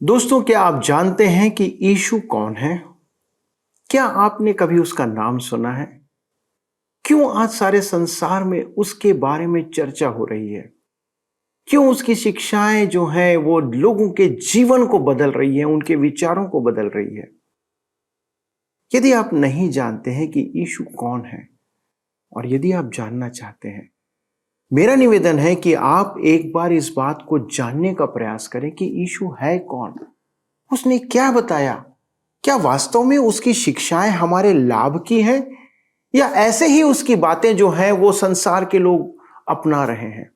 दोस्तों, क्या आप जानते हैं कि यीशु कौन है? क्या आपने कभी उसका नाम सुना है? क्यों आज सारे संसार में उसके बारे में चर्चा हो रही है? क्यों उसकी शिक्षाएं जो हैं वो लोगों के जीवन को बदल रही है, उनके विचारों को बदल रही है? यदि आप नहीं जानते हैं कि यीशु कौन है और यदि आप जानना चाहते हैं, मेरा निवेदन है कि आप एक बार इस बात को जानने का प्रयास करें कि यीशु है कौन? उसने क्या बताया? क्या वास्तव में उसकी शिक्षाएं हमारे लाभ की हैं या ऐसे ही उसकी बातें जो हैं वो संसार के लोग अपना रहे हैं?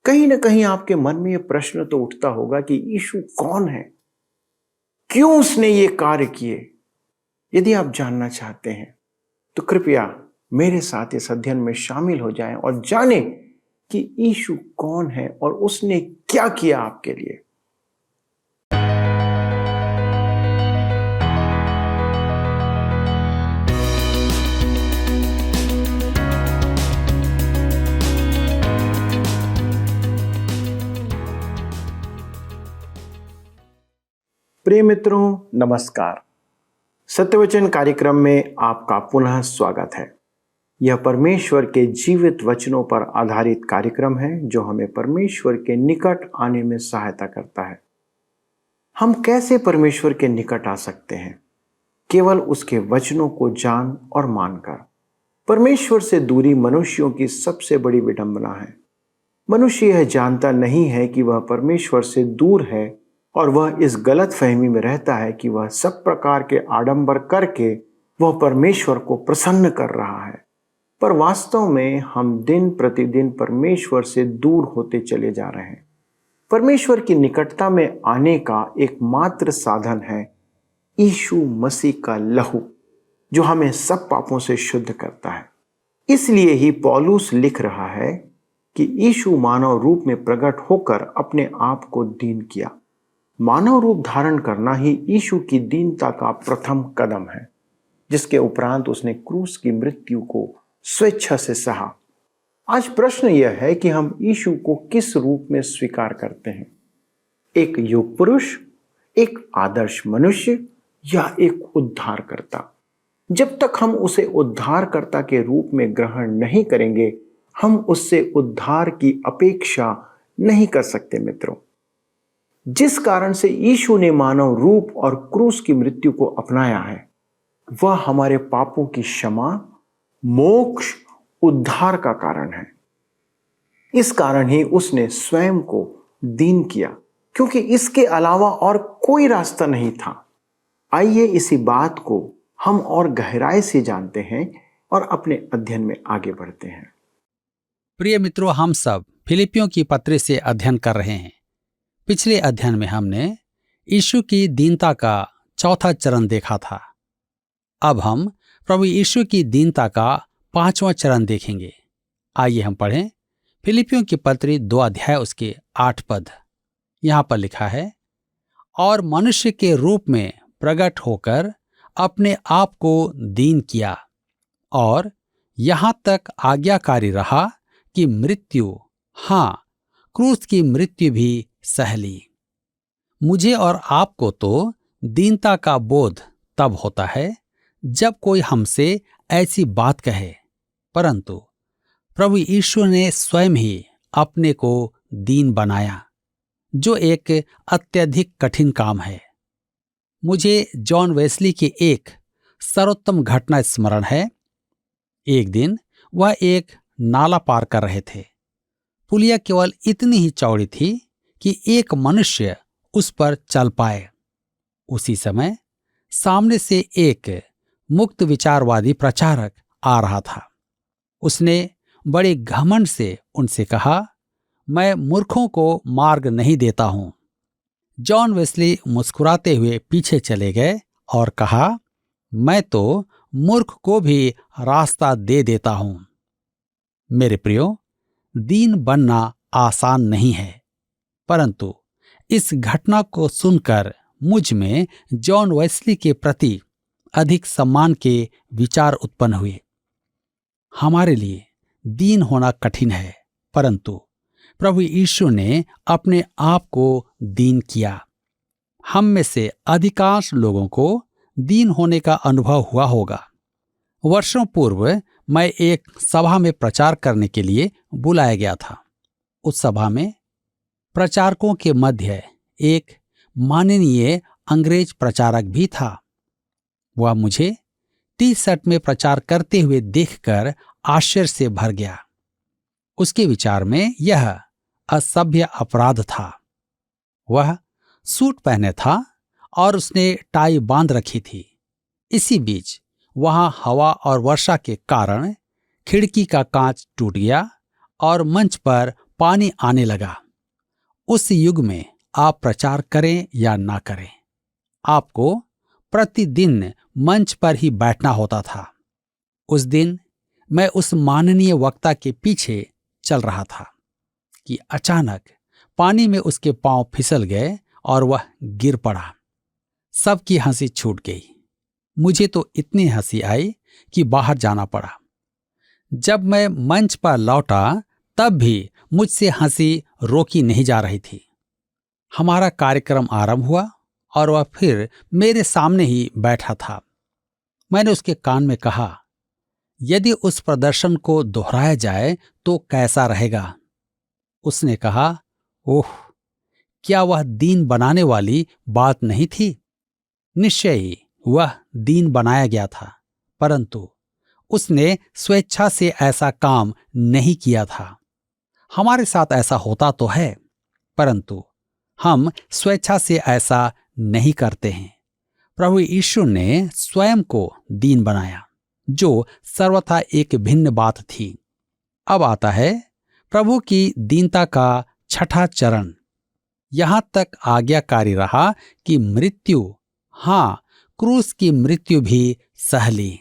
कहीं ना कहीं आपके मन में यह प्रश्न तो उठता होगा कि यीशु कौन है, क्यों उसने ये कार्य किए? यदि आप जानना चाहते हैं तो कृपया मेरे साथ इस अध्ययन में शामिल हो जाएं और जानें कि यीशु कौन है और उसने क्या किया आपके लिए। प्रिय मित्रों, नमस्कार। सत्यवचन कार्यक्रम में आपका पुनः स्वागत है। यह परमेश्वर के जीवित वचनों पर आधारित कार्यक्रम है जो हमें परमेश्वर के निकट आने में सहायता करता है। हम कैसे परमेश्वर के निकट आ सकते हैं? केवल उसके वचनों को जान और मानकर। परमेश्वर से दूरी मनुष्यों की सबसे बड़ी विडंबना है। मनुष्य यह जानता नहीं है कि वह परमेश्वर से दूर है और वह इस गलत फहमी में रहता है कि वह सब प्रकार के आडंबर करके वह परमेश्वर को प्रसन्न कर रहा है। पर वास्तव में हम दिन प्रतिदिन परमेश्वर से दूर होते चले जा रहे हैं। परमेश्वर की निकटता में आने का एकमात्र साधन है यीशु मसीह का लहू, जो हमें सब पापों से शुद्ध करता है। इसलिए ही पौलुस लिख रहा है कि यीशु मानव रूप में प्रकट होकर अपने आप को दीन किया। मानव रूप धारण करना ही यीशु की दीनता का प्रथम कदम है, जिसके उपरांत उसने क्रूस की मृत्यु को स्वेच्छा से सहा। आज प्रश्न यह है कि हम यीशु को किस रूप में स्वीकार करते हैं? एक युग पुरुष, एक आदर्श मनुष्य या एक उद्धारकर्ता? जब तक हम उसे उद्धारकर्ता के रूप में ग्रहण नहीं करेंगे, हम उससे उद्धार की अपेक्षा नहीं कर सकते। मित्रों, जिस कारण से यीशु ने मानव रूप और क्रूस की मृत्यु को अपनाया है, वह हमारे पापों की क्षमा, मोक्ष, उद्धार का कारण है। इस कारण ही उसने स्वयं को दीन किया, क्योंकि इसके अलावा और कोई रास्ता नहीं था। आइए इसी बात को हम और गहराई से जानते हैं और अपने अध्ययन में आगे बढ़ते हैं। प्रिय मित्रों, हम सब फिलिपियों की पत्री से अध्ययन कर रहे हैं। पिछले अध्ययन में हमने यीशु की दीनता का चौथा चरण देखा था। अब हम प्रभु यीशु की दीनता का 5वां चरण देखेंगे। आइए हम पढ़ें फिलिपियों की पत्री 2 अध्याय उसके 8 पद। यहाँ पर लिखा है, और मनुष्य के रूप में प्रकट होकर अपने आप को दीन किया और यहाँ तक आज्ञाकारी रहा कि मृत्यु, हाँ, क्रूस की मृत्यु भी सह ली। मुझे और आपको तो दीनता का बोध तब होता है जब कोई हमसे ऐसी बात कहे, परंतु प्रभु यीशु ने स्वयं ही अपने को दीन बनाया, जो एक अत्यधिक कठिन काम है। मुझे जॉन वेस्ली की एक सर्वोत्तम घटना स्मरण है। एक दिन वह एक नाला पार कर रहे थे। पुलिया केवल इतनी ही चौड़ी थी कि एक मनुष्य उस पर चल पाए। उसी समय सामने से एक मुक्त विचारवादी प्रचारक आ रहा था। उसने बड़े घमंड से उनसे कहा, मैं मूर्खों को मार्ग नहीं देता हूं। जॉन वेस्ली मुस्कुराते हुए पीछे चले गए और कहा, मैं तो मूर्ख को भी रास्ता दे देता हूं। मेरे प्रियो, दीन बनना आसान नहीं है, परंतु इस घटना को सुनकर मुझ में जॉन वेस्ली के प्रति अधिक सम्मान के विचार उत्पन्न हुए। हमारे लिए दीन होना कठिन है, परंतु प्रभु यीशु ने अपने आप को दीन किया। हम में से अधिकांश लोगों को दीन होने का अनुभव हुआ होगा। वर्षों पूर्व मैं एक सभा में प्रचार करने के लिए बुलाया गया था। उस सभा में प्रचारकों के मध्य एक माननीय अंग्रेज प्रचारक भी था। वह मुझे टी शर्ट में प्रचार करते हुए देखकर आश्चर्य से भर गया। उसके विचार में यह असभ्य अपराध था। वह सूट पहने था और उसने टाई बांध रखी थी। इसी बीच वहां हवा और वर्षा के कारण खिड़की का कांच टूट गया और मंच पर पानी आने लगा। उस युग में आप प्रचार करें या ना करें, आपको प्रतिदिन मंच पर ही बैठना होता था। उस दिन मैं उस माननीय वक्ता के पीछे चल रहा था कि अचानक पानी में उसके पांव फिसल गए और वह गिर पड़ा। सबकी हंसी छूट गई। मुझे तो इतनी हंसी आई कि बाहर जाना पड़ा। जब मैं मंच पर लौटा तब भी मुझसे हंसी रोकी नहीं जा रही थी। हमारा कार्यक्रम आरंभ हुआ और वह फिर मेरे सामने ही बैठा था। मैंने उसके कान में कहा, यदि उस प्रदर्शन को दोहराया जाए तो कैसा रहेगा? उसने कहा, ओह, क्या वह दीन बनाने वाली बात नहीं थी? निश्चय ही वह दीन बनाया गया था, परंतु उसने स्वेच्छा से ऐसा काम नहीं किया था। हमारे साथ ऐसा होता तो है, परंतु हम स्वेच्छा से ऐसा नहीं करते हैं। प्रभु यीशु ने स्वयं को दीन बनाया, जो सर्वथा एक भिन्न बात थी। अब आता है प्रभु की दीनता का छठा चरण। यहां तक आज्ञाकारी रहा कि मृत्यु, हाँ, क्रूस की मृत्यु भी सह ली।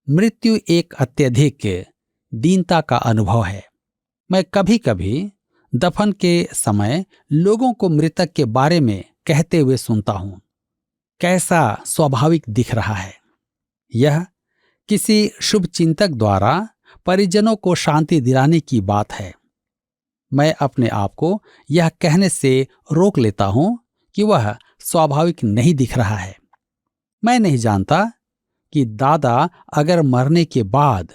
मृत्यु एक अत्यधिक दीनता का अनुभव है। मैं कभी कभी दफन के समय लोगों को मृतक के बारे में कहते हुए सुनता हूं। कैसा स्वाभाविक दिख रहा है। यह किसी शुभ चिंतक द्वारा परिजनों को शांति दिलाने की बात है। मैं अपने आप को यह कहने से रोक लेता हूं कि वह स्वाभाविक नहीं दिख रहा है। मैं नहीं जानता कि दादा अगर मरने के बाद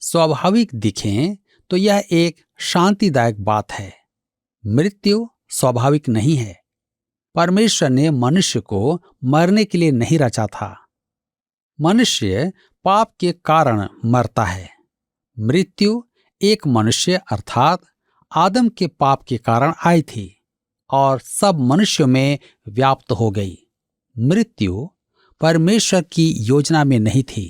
स्वाभाविक दिखें तो यह एक शांतिदायक बात है। मृत्यु स्वाभाविक नहीं है। परमेश्वर ने मनुष्य को मरने के लिए नहीं रचा था। मनुष्य पाप के कारण मरता है। मृत्यु एक मनुष्य अर्थात आदम के पाप के कारण आई थी और सब मनुष्यों में व्याप्त हो गई। मृत्यु परमेश्वर की योजना में नहीं थी।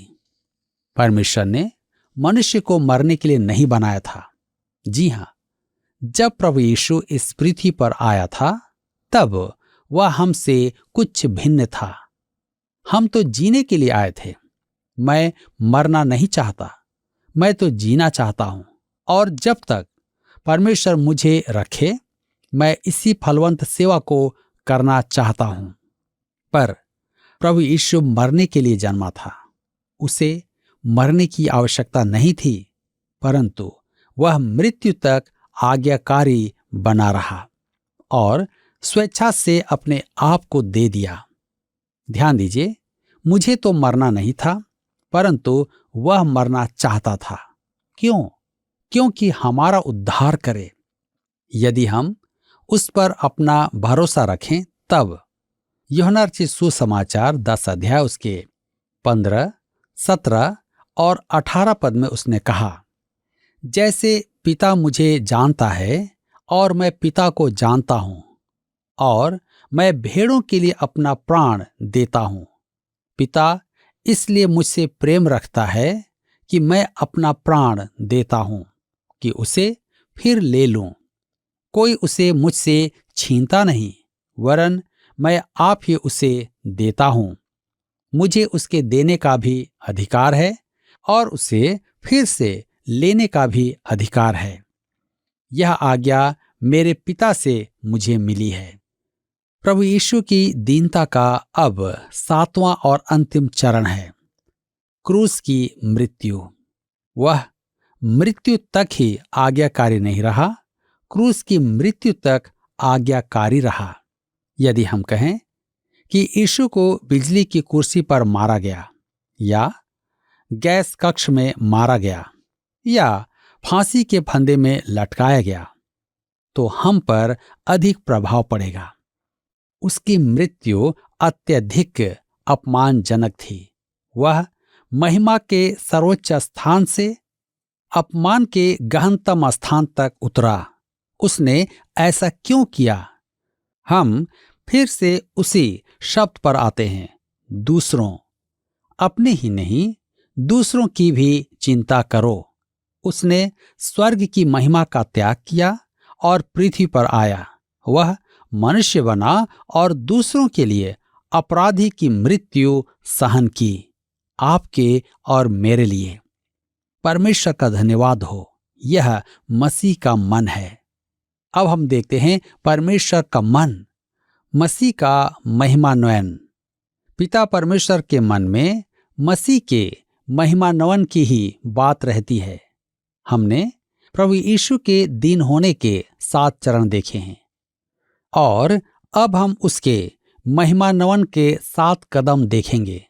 परमेश्वर ने मनुष्य को मरने के लिए नहीं बनाया था। जी हां, जब प्रभु यीशु इस पृथ्वी पर आया था तब वह हमसे कुछ भिन्न था। हम तो जीने के लिए आए थे। मैं मरना नहीं चाहता, मैं तो जीना चाहता हूं। और जब तक परमेश्वर मुझे रखे मैं इसी फलवंत सेवा को करना चाहता हूं। पर प्रभु यीशु मरने के लिए जन्मा था। उसे मरने की आवश्यकता नहीं थी, परंतु वह मृत्यु तक आज्ञाकारी बना रहा और स्वेच्छा से अपने आप को दे दिया। ध्यान दीजिए, मुझे तो मरना नहीं था, परंतु वह मरना चाहता था। क्यों? क्योंकि हमारा उद्धार करे। यदि हम उस पर अपना भरोसा रखें तब यूहन्ना रचित सुसमाचार 10 अध्याय उसके 15, 17 और 18 पद में उसने कहा, जैसे पिता मुझे जानता है और मैं पिता को जानता हूं और मैं भेड़ों के लिए अपना प्राण देता हूं। पिता इसलिए मुझसे प्रेम रखता है कि मैं अपना प्राण देता हूं कि उसे फिर ले लूं। कोई उसे मुझसे छीनता नहीं, वरन मैं आप ही उसे देता हूं। मुझे उसके देने का भी अधिकार है और उसे फिर से लेने का भी अधिकार है। यह आज्ञा मेरे पिता से मुझे मिली है। प्रभु यीशु की दीनता का अब 7वां और अंतिम चरण है, क्रूस की मृत्यु। वह मृत्यु तक ही आज्ञाकारी नहीं रहा, क्रूस की मृत्यु तक आज्ञाकारी रहा। यदि हम कहें कि यीशु को बिजली की कुर्सी पर मारा गया, या गैस कक्ष में मारा गया, या फांसी के फंदे में लटकाया गया, तो हम पर अधिक प्रभाव पड़ेगा। उसकी मृत्यु अत्यधिक अपमानजनक थी। वह महिमा के सर्वोच्च स्थान से अपमान के गहनतम स्थान तक उतरा। उसने ऐसा क्यों किया? हम फिर से उसी शब्द पर आते हैं, दूसरों। अपने ही नहीं, दूसरों की भी चिंता करो। उसने स्वर्ग की महिमा का त्याग किया और पृथ्वी पर आया। वह मनुष्य बना और दूसरों के लिए अपराधी की मृत्यु सहन की, आपके और मेरे लिए। परमेश्वर का धन्यवाद हो। यह मसीह का मन है। अब हम देखते हैं परमेश्वर का मन, मसीह का महिमान्वयन। पिता परमेश्वर के मन में मसीह के महिमान्वयन की ही बात रहती है। हमने प्रभु यीशु के दीन होने के 7 चरण देखे हैं और अब हम उसके महिमान्वयन के 7 कदम देखेंगे।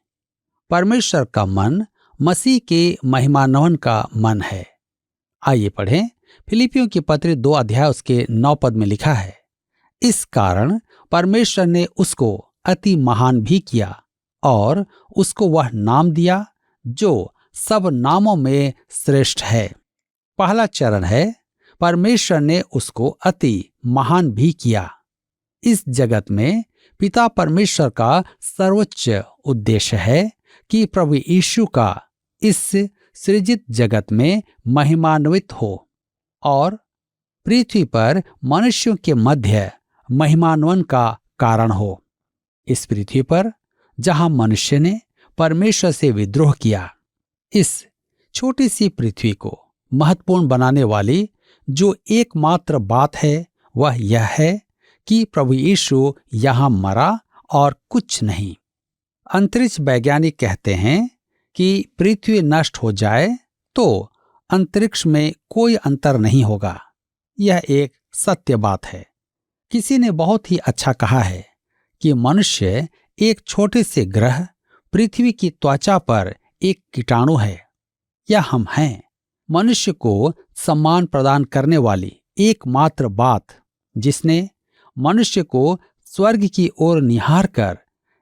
परमेश्वर का मन मसीह के महिमान्वयन का मन है। आइए पढ़ें। फिलिपियों की पत्री 2 अध्याय उसके 9 पद में लिखा है, इस कारण परमेश्वर ने उसको अति महान भी किया और उसको वह नाम दिया जो सब नामों में श्रेष्ठ है। पहला चरण है, परमेश्वर ने उसको अति महान भी किया। इस जगत में पिता परमेश्वर का सर्वोच्च उद्देश्य है कि प्रभु यीशु का इस सृजित जगत में महिमान्वित हो और पृथ्वी पर मनुष्यों के मध्य महिमान्वयन का कारण हो। इस पृथ्वी पर जहां मनुष्य ने परमेश्वर से विद्रोह किया, इस छोटी सी पृथ्वी को महत्वपूर्ण बनाने वाली जो एकमात्र बात है वह यह है कि प्रभु यीशु यहां मरा और कुछ नहीं। अंतरिक्ष वैज्ञानिक कहते हैं कि पृथ्वी नष्ट हो जाए तो अंतरिक्ष में कोई अंतर नहीं होगा। यह एक सत्य बात है। किसी ने बहुत ही अच्छा कहा है कि मनुष्य एक छोटे से ग्रह पृथ्वी की त्वचा पर एक कीटाणु है। या हम हैं मनुष्य को सम्मान प्रदान करने वाली एकमात्र बात जिसने मनुष्य को स्वर्ग की ओर निहार कर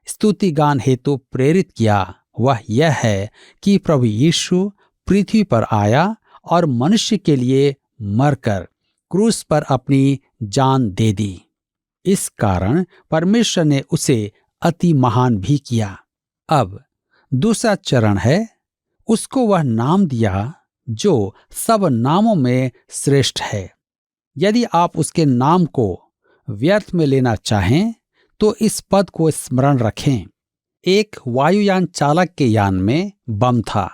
स्तुति गान हेतु प्रेरित किया, वह यह है कि प्रभु यीशु पृथ्वी पर आया और मनुष्य के लिए मरकर क्रूस पर अपनी जान दे दी। इस कारण परमेश्वर ने उसे अति महान भी किया। अब दूसरा चरण है, उसको वह नाम दिया जो सब नामों में श्रेष्ठ है। यदि आप उसके नाम को व्यर्थ में लेना चाहें तो इस पद को स्मरण रखें। एक वायुयान चालक के यान में बम था,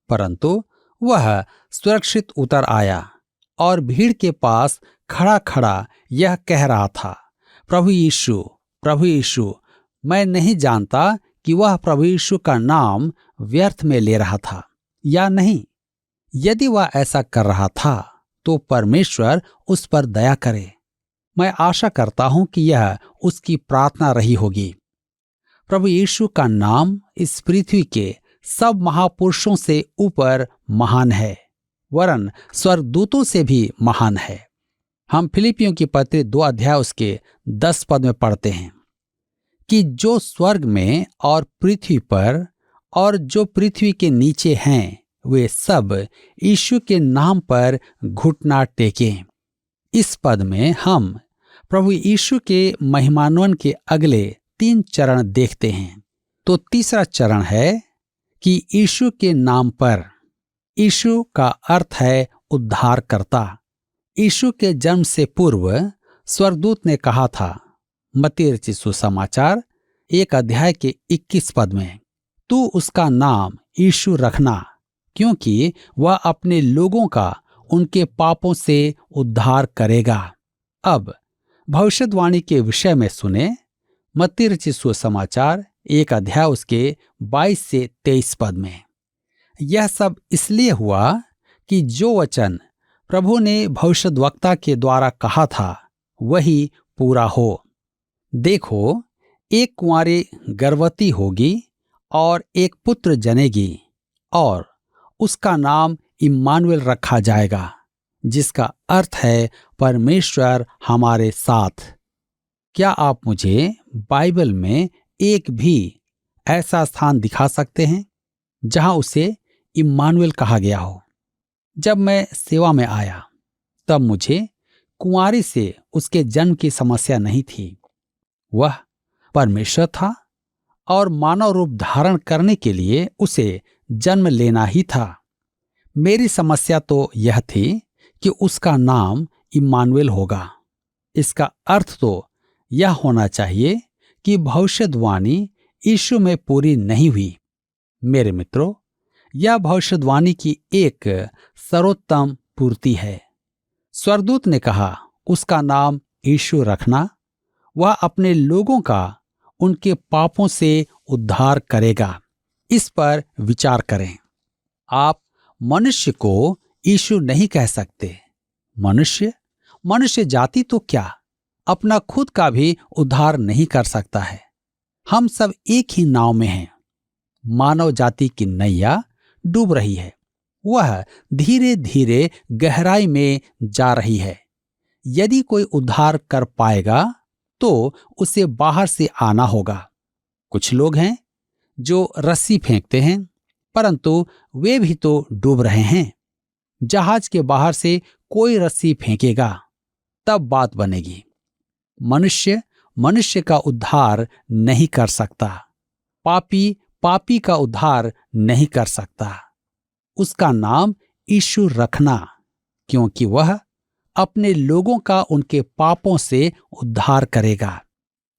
परंतु वह सुरक्षित उतर आया और भीड़ के पास खड़ा खड़ा यह कह रहा था, प्रभु यीशु, मैं नहीं जानता कि वह प्रभु यीशु का नाम व्यर्थ में ले रहा था या नहीं। यदि वह ऐसा कर रहा था तो परमेश्वर उस पर दया करे। मैं आशा करता हूं कि यह उसकी प्रार्थना रही होगी। प्रभु यीशु का नाम इस पृथ्वी के सब महापुरुषों से ऊपर महान है, वरन स्वर्गदूतों से भी महान है। हम फिलिपियों की पत्री 2 अध्याय उसके 10 पद में पढ़ते हैं कि जो स्वर्ग में और पृथ्वी पर और जो पृथ्वी के नीचे हैं वे सब यीशु के नाम पर घुटना टेकें। इस पद में हम प्रभु यीशु के महिमान्वयन के अगले 3 चरण देखते हैं। तो तीसरा चरण है कि यीशु के नाम पर। यीशु का अर्थ है उद्धारकर्ता। यीशु के जन्म से पूर्व स्वर्गदूत ने कहा था, मत्ती रचित सुसमाचार 1 अध्याय के 21 पद में, तू उसका नाम यीशु रखना क्योंकि वह अपने लोगों का उनके पापों से उद्धार करेगा। अब भविष्यवाणी के विषय में सुने मत्ती रचित सुसमाचार 1 अध्याय उसके 22 से 23 पद में। यह सब इसलिए हुआ कि जो वचन प्रभु ने भविष्यद्वक्ता के द्वारा कहा था वही पूरा हो। देखो, एक कुंवारी गर्भवती होगी और एक पुत्र जनेगी और उसका नाम इम्मानुएल रखा जाएगा, जिसका अर्थ है परमेश्वर हमारे साथ। क्या आप मुझे बाइबल में एक भी ऐसा स्थान दिखा सकते हैं जहां उसे इम्मानुएल कहा गया हो? जब मैं सेवा में आया तब मुझे कुंवारी से उसके जन्म की समस्या नहीं थी। वह परमेश्वर था और मानव रूप धारण करने के लिए उसे जन्म लेना ही था। मेरी समस्या तो यह थी कि उसका नाम इम्मानुएल होगा। इसका अर्थ तो यह होना चाहिए कि भविष्यवाणी यीशु में पूरी नहीं हुई। मेरे मित्रों, यह भविष्यवाणी की एक सर्वोत्तम पूर्ति है। स्वर्गदूत ने कहा, उसका नाम यीशु रखना। वह अपने लोगों का उनके पापों से उद्धार करेगा। इस पर विचार करें। आप मनुष्य को यीशु नहीं कह सकते। मनुष्य जाति तो क्या, अपना खुद का भी उद्धार नहीं कर सकता है। हम सब एक ही नाव में हैं। मानव जाति की नैया डूब रही है। वह धीरे धीरे गहराई में जा रही है। यदि कोई उद्धार कर पाएगा तो उसे बाहर से आना होगा। कुछ लोग हैं जो रस्सी फेंकते हैं, परंतु वे भी तो डूब रहे हैं। जहाज के बाहर से कोई रस्सी फेंकेगा तब बात बनेगी। मनुष्य का उद्धार नहीं कर सकता। पापी का उद्धार नहीं कर सकता। उसका नाम यीशु रखना, क्योंकि वह अपने लोगों का उनके पापों से उद्धार करेगा।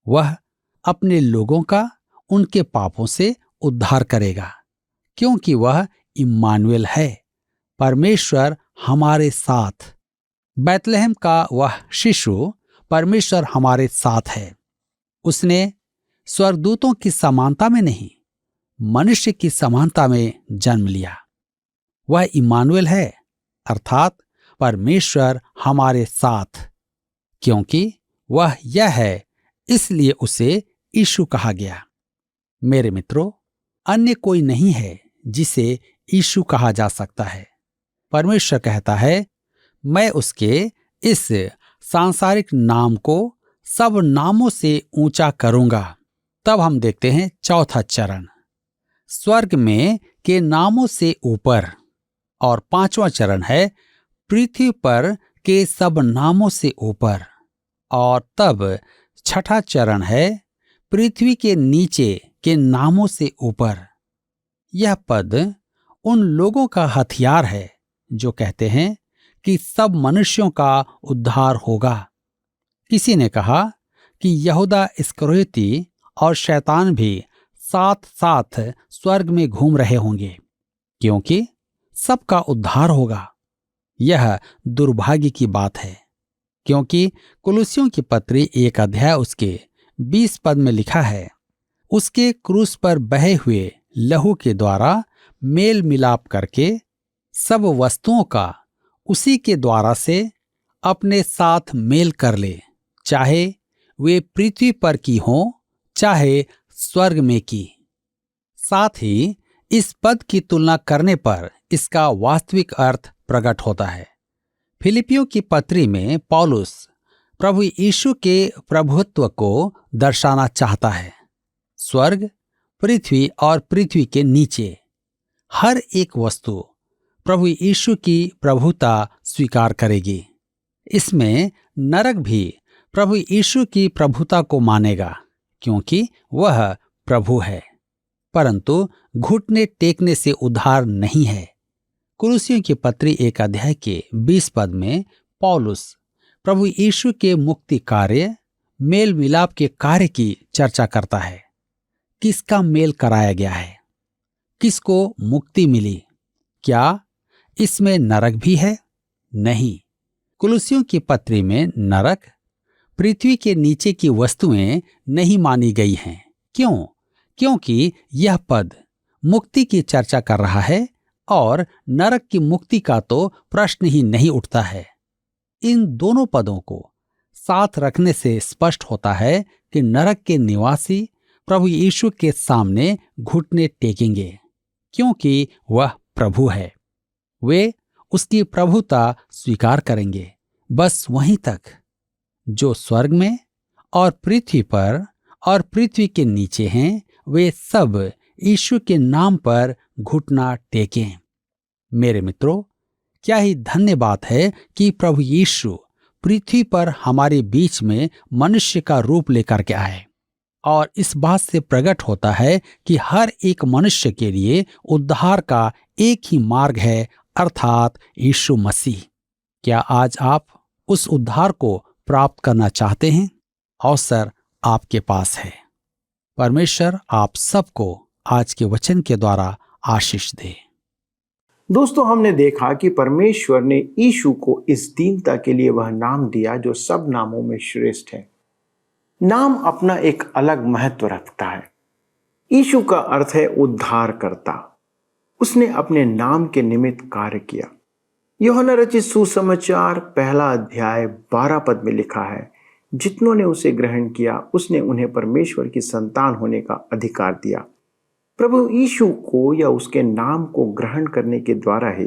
वह अपने लोगों का उनके पापों से उद्धार करेगा, क्योंकि वह इम्मानुएल है, परमेश्वर हमारे साथ। बैतलहम का वह शिशु परमेश्वर हमारे साथ है। उसने स्वर्गदूतों की समानता में नहीं, मनुष्य की समानता में जन्म लिया। वह इम्मानुएल है, अर्थात परमेश्वर हमारे साथ। क्योंकि वह यह है, इसलिए उसे यीशु कहा गया। मेरे मित्रों, अन्य कोई नहीं है जिसे यीशु कहा जा सकता है। परमेश्वर कहता है, मैं उसके इस सांसारिक नाम को सब नामों से ऊंचा करूंगा। तब हम देखते हैं चौथा चरण, स्वर्ग में के नामों से ऊपर, और पांचवा चरण है पृथ्वी पर के सब नामों से ऊपर, और तब छठा चरण है पृथ्वी के नीचे के नामों से ऊपर। यह पद उन लोगों का हथियार है जो कहते हैं कि सब मनुष्यों का उद्धार होगा। किसी ने कहा कि यहूदा इस्करियोती और शैतान भी साथ साथ स्वर्ग में घूम रहे होंगे, क्योंकि सबका उद्धार होगा। यह दुर्भाग्य की बात है, क्योंकि कुलुस्सियों की पत्री 1 अध्याय उसके 20 पद में लिखा है, उसके क्रूस पर बहे हुए लहू के द्वारा मेल मिलाप करके सब वस्तुओं का उसी के द्वारा से अपने साथ मेल कर ले, चाहे वे पृथ्वी पर की हों चाहे स्वर्ग में की। साथ ही इस पद की तुलना करने पर इसका वास्तविक अर्थ प्रकट होता है। फिलिपियों की पत्री में पौलुस प्रभु यीशु के प्रभुत्व को दर्शाना चाहता है। स्वर्ग, पृथ्वी और पृथ्वी के नीचे हर एक वस्तु प्रभु यीशु की प्रभुता स्वीकार करेगी। इसमें नरक भी प्रभु यीशु की प्रभुता को मानेगा, क्योंकि वह प्रभु है। परंतु घुटने टेकने से उद्धार नहीं है। कुलुस्सियों की पत्री 1 अध्याय के 20 पद में पौलुस प्रभु यीशु के मुक्ति कार्य, मेल मिलाप के कार्य की चर्चा करता है। किसका मेल कराया गया है? किसको मुक्ति मिली? क्या इसमें नरक भी है? नहीं। कुलुस्सियों की पत्री में नरक, पृथ्वी के नीचे की वस्तुएं नहीं मानी गई हैं। क्यों? क्योंकि यह पद मुक्ति की चर्चा कर रहा है और नरक की मुक्ति का तो प्रश्न ही नहीं उठता है। इन दोनों पदों को साथ रखने से स्पष्ट होता है कि नरक के निवासी प्रभु यीशु के सामने घुटने टेकेंगे, क्योंकि वह प्रभु है। वे उसकी प्रभुता स्वीकार करेंगे, बस वहीं तक। जो स्वर्ग में और पृथ्वी पर और पृथ्वी के नीचे हैं, वे सब यीशु के नाम पर घुटना टेकें। मेरे मित्रों, क्या ही धन्य बात है कि प्रभु यीशु पृथ्वी पर हमारे बीच में मनुष्य का रूप लेकर के आए। और इस बात से प्रकट होता है कि हर एक मनुष्य के लिए उद्धार का एक ही मार्ग है, अर्थात यीशु मसीह। क्या आज आप उस उद्धार को प्राप्त करना चाहते हैं? अवसर आपके पास है। परमेश्वर आप सबको आज के वचन के द्वारा आशीष दे। दोस्तों, हमने देखा कि परमेश्वर ने यीशु को इस दीनता के लिए वह नाम दिया जो सब नामों में श्रेष्ठ है। नाम अपना एक अलग महत्व रखता है। यीशु का अर्थ है उद्धारकर्ता। उसने अपने नाम के निमित्त कार्य किया। यूहन्ना रचित सुसमाचार 1 अध्याय 12 पद में लिखा है, जितनों ने उसे ग्रहण किया उसने उन्हें परमेश्वर की संतान होने का अधिकार दिया। प्रभु यीशु को या उसके नाम को ग्रहण करने के द्वारा ही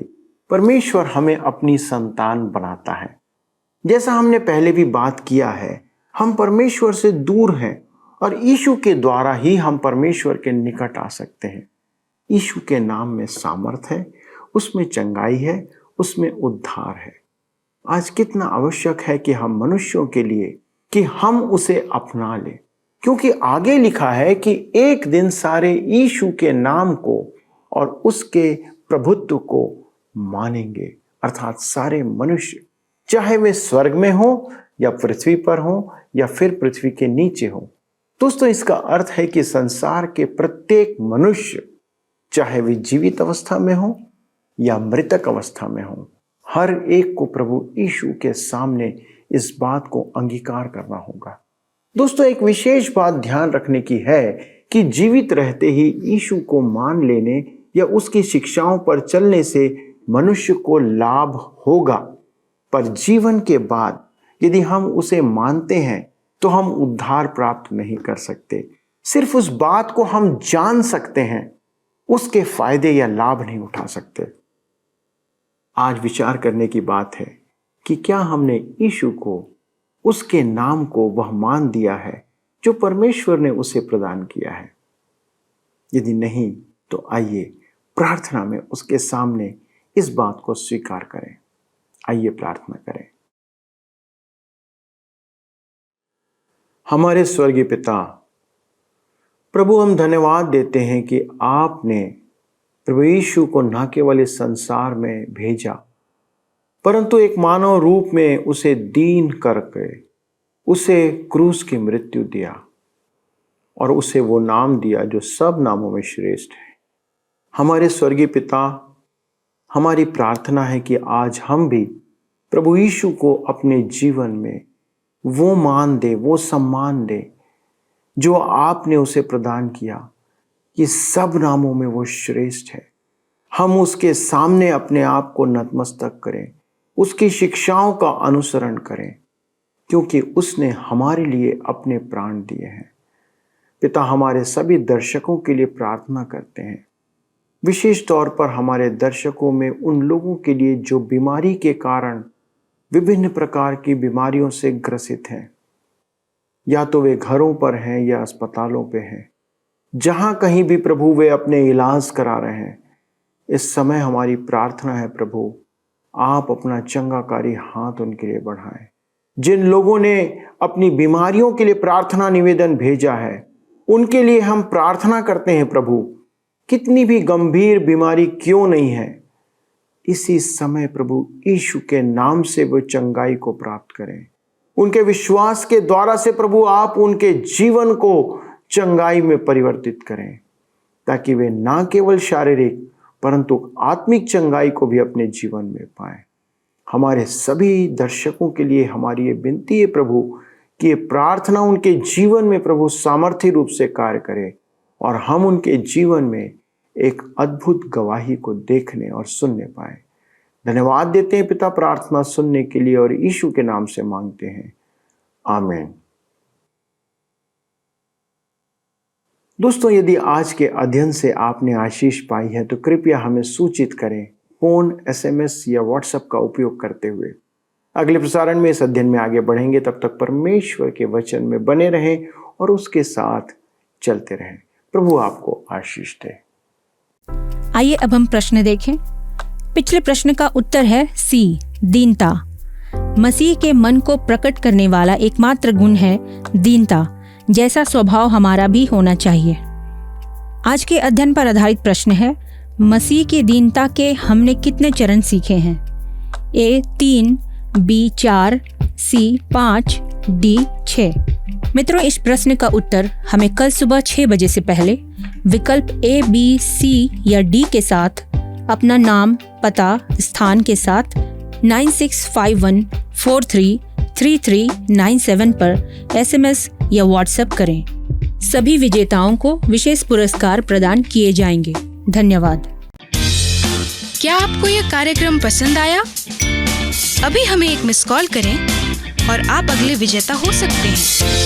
परमेश्वर हमें अपनी संतान बनाता है। जैसा हमने पहले भी बात किया है, हम परमेश्वर से दूर हैं और यीशु के द्वारा ही हम परमेश्वर के निकट आ सकते हैं। यीशु के नाम में सामर्थ है, उसमें चंगाई है, उसमें उद्धार है। आज कितना आवश्यक है कि हम मनुष्यों के लिए कि हम उसे अपना लें, क्योंकि आगे लिखा है कि एक दिन सारे यीशु के नाम को और उसके प्रभुत्व को मानेंगे, अर्थात सारे मनुष्य, चाहे वे स्वर्ग में हो या पृथ्वी पर हो या फिर पृथ्वी के नीचे हो। दोस्तों, इसका अर्थ है कि संसार के प्रत्येक मनुष्य, चाहे वे जीवित अवस्था में हो या मृतक अवस्था में हो, हर एक को प्रभु यीशु के सामने इस बात को अंगीकार करना होगा। दोस्तों, एक विशेष बात ध्यान रखने की है कि जीवित रहते ही यीशु को मान लेने या उसकी शिक्षाओं पर चलने से मनुष्य को लाभ होगा, पर जीवन के बाद यदि हम उसे मानते हैं तो हम उद्धार प्राप्त नहीं कर सकते। सिर्फ उस बात को हम जान सकते हैं, उसके फायदे या लाभ नहीं उठा सकते। आज विचार करने की बात है कि क्या हमने यीशु को, उसके नाम को वह मान दिया है जो परमेश्वर ने उसे प्रदान किया है। यदि नहीं तो आइए प्रार्थना में उसके सामने इस बात को स्वीकार करें। आइए प्रार्थना करें। हमारे स्वर्गीय पिता, प्रभु, हम धन्यवाद देते हैं कि आपने प्रभु यीशु को न केवल इस संसार में भेजा, परंतु एक मानव रूप में उसे दीन करके उसे क्रूस की मृत्यु दिया और उसे वो नाम दिया जो सब नामों में श्रेष्ठ है। हमारे स्वर्गीय पिता, हमारी प्रार्थना है कि आज हम भी प्रभु यीशु को अपने जीवन में वो मान दे, वो सम्मान दे जो आपने उसे प्रदान किया कि सब नामों में वो श्रेष्ठ है। हम उसके सामने अपने आप को नतमस्तक करें, उसकी शिक्षाओं का अनुसरण करें, क्योंकि उसने हमारे लिए अपने प्राण दिए हैं। पिता, हमारे सभी दर्शकों के लिए प्रार्थना करते हैं, विशेष तौर पर हमारे दर्शकों में उन लोगों के लिए जो बीमारी के कारण विभिन्न प्रकार की बीमारियों से ग्रसित हैं, या तो वे घरों पर हैं या अस्पतालों पे हैं, जहां कहीं भी प्रभु वे अपने इलाज करा रहे हैं। इस समय हमारी प्रार्थना है प्रभु, आप अपना चंगाकारी हाथ उनके लिए बढ़ाएं। जिन लोगों ने अपनी बीमारियों के लिए प्रार्थना निवेदन भेजा है, उनके लिए हम प्रार्थना करते हैं प्रभु, कितनी भी गंभीर बीमारी क्यों नहीं है, इसी समय प्रभु यीशु के नाम से वो चंगाई को प्राप्त करें। उनके विश्वास के द्वारा से प्रभु आप उनके जीवन को चंगाई में परिवर्तित करें, ताकि वे ना केवल शारीरिक परंतु आत्मिक चंगाई को भी अपने जीवन में पाएं। हमारे सभी दर्शकों के लिए हमारी ये विनती है प्रभु कि ये प्रार्थना उनके जीवन में प्रभु सामर्थ्य रूप से कार्य करे और हम उनके जीवन में एक अद्भुत गवाही को देखने और सुनने पाए। धन्यवाद देते हैं पिता, प्रार्थना सुनने के लिए और यीशु के नाम से मांगते हैं, आमीन। दोस्तों, यदि आज के अध्ययन से आपने आशीष पाई है तो कृपया हमें सूचित करें, फोन, SMS या व्हाट्सएप का उपयोग करते हुए। अगले प्रसारण में इस अध्ययन में आगे बढ़ेंगे। तब तक परमेश्वर के वचन में बने रहें और उसके साथ चलते रहें। प्रभु आपको आशीष दे। आइए अब हम प्रश्न देखें। पिछले प्रश्न का उत्तर है सी, दीनता। मसीह के मन को प्रकट करने वाला एकमात्र गुण है दीनता, जैसा स्वभाव हमारा भी होना चाहिए। आज के अध्ययन पर आधारित प्रश्न है, मसीह की दीनता के हमने कितने चरण सीखे हैं? A 3, B 4, C 5, D 6। मित्रों, इस प्रश्न का उत्तर हमें कल सुबह 6 बजे से पहले विकल्प A, B, C या D के साथ अपना नाम, पता, स्थान के साथ 9651433397 पर SMS या व्हाट्सएप करें। सभी विजेताओं को विशेष पुरस्कार प्रदान किए जाएंगे। धन्यवाद। क्या आपको यह कार्यक्रम पसंद आया? अभी हमें एक मिस कॉल करें और आप अगले विजेता हो सकते हैं।